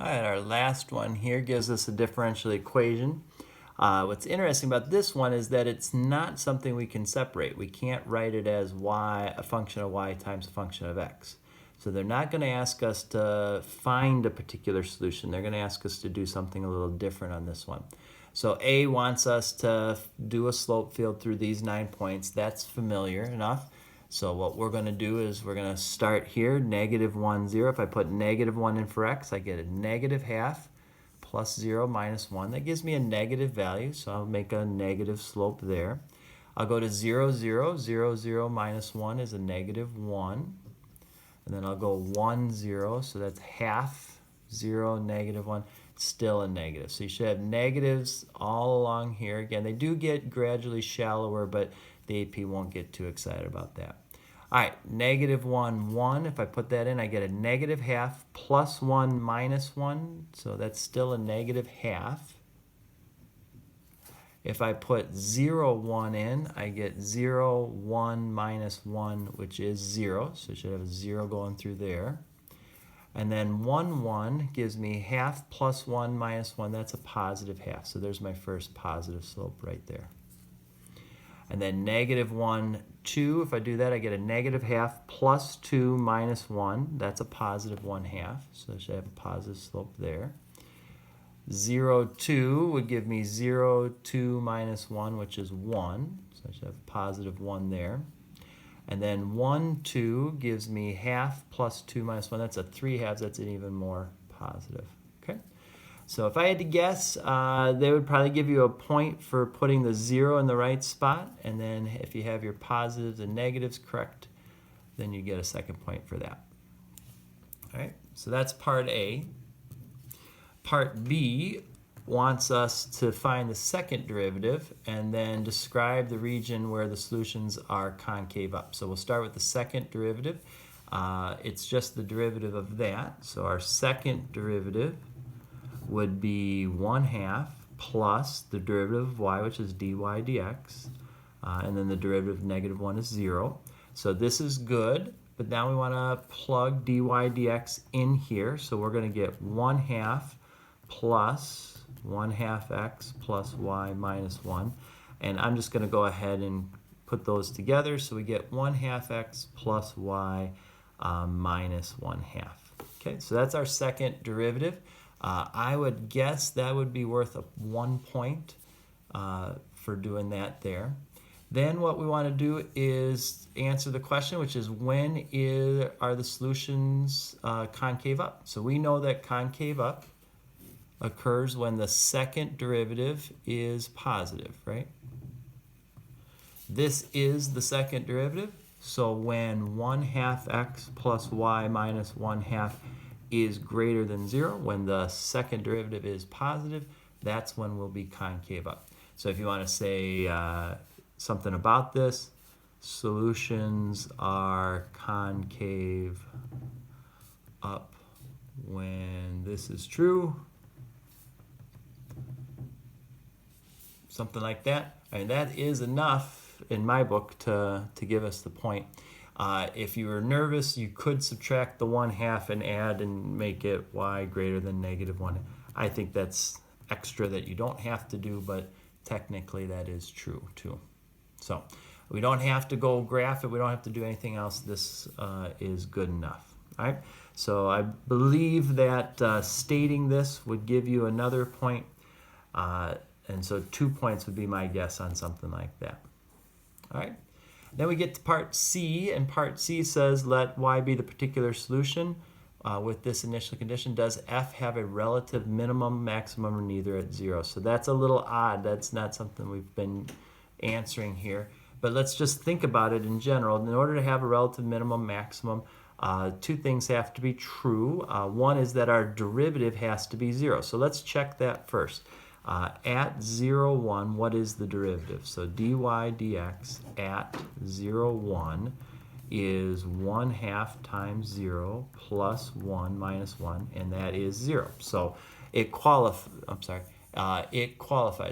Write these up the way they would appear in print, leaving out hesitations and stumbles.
All right, our last one here gives us a differential equation. What's interesting about this one is that it's not something we can separate. We can't write it as y, a function of y times a function of x. So they're not going to ask us to find a particular solution. They're going to ask us to do something a little different on this one. So A wants us to do a slope field through these 9 points. That's familiar enough. So what we're going to do is we're going to start here, -1, 0. If I put -1 in for x, I get a -half plus 0 minus 1. That gives me a negative value, so I'll make a negative slope there. I'll go to 0, 0. 0, 0 minus 1 is a -1. And then I'll go 1, 0, so that's half 0, -1, still a negative. So you should have negatives all along here. Again, they do get gradually shallower, but the AP won't get too excited about that. All right, -1, 1. If I put that in, I get a -half plus 1 minus 1, so that's still a -half. If I put 0, 1 in, I get 0, 1 minus 1, which is 0. So I should have a 0 going through there. And then 1, 1 gives me half plus 1 minus 1. That's a positive half. So there's my first positive slope right there. And then -1, 2. If I do that, I get a -half plus 2 minus 1. That's a positive 1/2. So I should have a positive slope there. 0, 2 would give me 0, 2 minus 1, which is 1. So I should have a positive 1 there. And then 1, 2 gives me half plus 2 minus 1. That's a 3/2. That's an even more positive. Okay. So if I had to guess, they would probably give you a point for putting the 0 in the right spot. And then if you have your positives and negatives correct, then you get a second point for that. All right. So that's part A. Part B wants us to find the second derivative and then describe the region where the solutions are concave up. So we'll start with the second derivative. It's just the derivative of that. So our second derivative would be 1/2 plus the derivative of y, which is dy dx. And then the derivative of -1 is 0. So this is good, but now we want to plug dy dx in here. So we're going to get 1/2 plus 1/2 x plus y minus 1. And I'm just going to go ahead and put those together. So we get 1/2 x plus y minus 1/2. Okay, so that's our second derivative. I would guess that would be worth 1 point for doing that there. Then what we want to do is answer the question, which is when are the solutions concave up? So we know that concave up occurs when the second derivative is positive, right? This is the second derivative. So when 1/2 x plus y minus 1/2 is greater than 0, when the second derivative is positive, that's when we'll be concave up. So if you want to say something about this, solutions are concave up when this is true. Something like that. I mean, that is enough in my book to give us the point. If you were nervous, you could subtract the 1/2 and add and make it y greater than -1. I think that's extra that you don't have to do, but technically that is true too. So we don't have to go graph it. We don't have to do anything else. This is good enough. All right. So I believe that stating this would give you another point. And so 2 points would be my guess on something like that. All right. Then we get to part C, and part C says let y be the particular solution with this initial condition. Does f have a relative minimum, maximum, or neither at 0? So that's a little odd. That's not something we've been answering here. But let's just think about it in general. In order to have a relative minimum, maximum, 2 things have to be true. One is that our derivative has to be 0. So let's check that first. At 0, 1, what is the derivative? So dy dx at 0, 1 is 1/2 times 0 plus 1 minus 1, and that is 0. So it qualifies.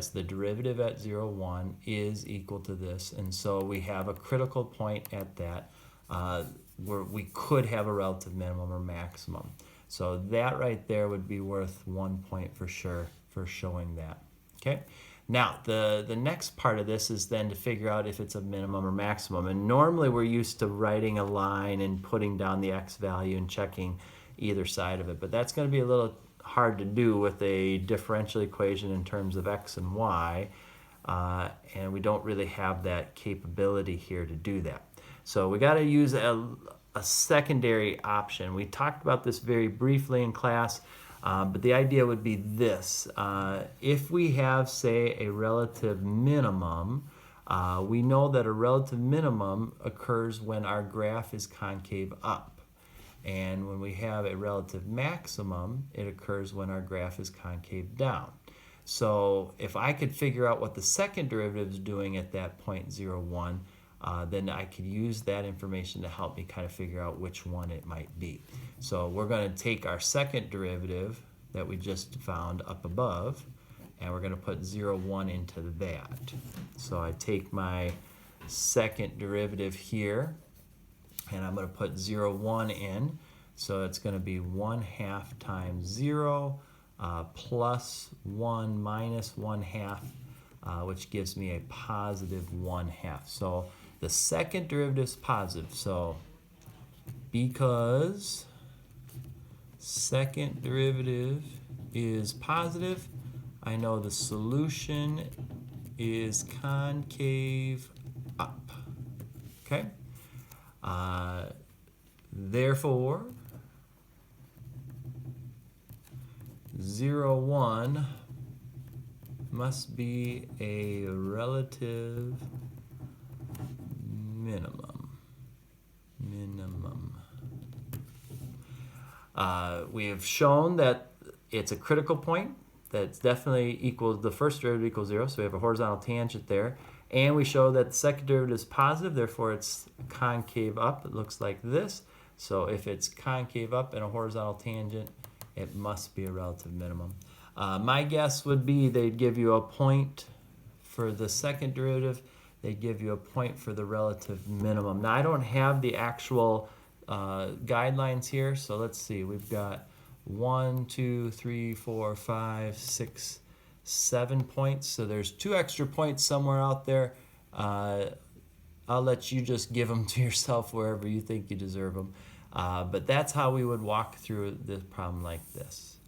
The derivative at 0, 1 is equal to this, and so we have a critical point at that where we could have a relative minimum or maximum. So that right there would be worth 1 point for sure for showing that. Okay. Now, the next part of this is then to figure out if it's a minimum or maximum. And normally we're used to writing a line and putting down the x value and checking either side of it. But that's going to be a little hard to do with a differential equation in terms of x and y. And we don't really have that capability here to do that. So we got to use a secondary option. We talked about this very briefly in class, but the idea would be this. If we have, say, a relative minimum, we know that a relative minimum occurs when our graph is concave up. And when we have a relative maximum, it occurs when our graph is concave down. So if I could figure out what the second derivative is doing at that point 0, 1, then I could use that information to help me kind of figure out which one it might be. So we're going to take our second derivative that we just found up above, and we're going to put 0, 1 into that. So I take my second derivative here, and I'm going to put 0, 1 in. So it's going to be 1/2 times 0 plus 1 minus 1/2, which gives me a positive 1/2. So the second derivative is positive. So because second derivative is positive, I know the solution is concave up. Okay? Therefore, 0, 1 must be a relative minimum. We have shown that it's a critical point, that it's definitely equals, the first derivative equals 0, so we have a horizontal tangent there. And we show that the second derivative is positive, therefore it's concave up. It looks like this. So if it's concave up and a horizontal tangent, it must be a relative minimum. My guess would be they'd give you a point for the second derivative. They'd give you a point for the relative minimum. Now, I don't have the actual guidelines here, so let's see. We've got 1, 2, 3, 4, 5, 6, 7 points. So there's 2 extra points somewhere out there. I'll let you just give them to yourself wherever you think you deserve them. But that's how we would walk through this problem like this.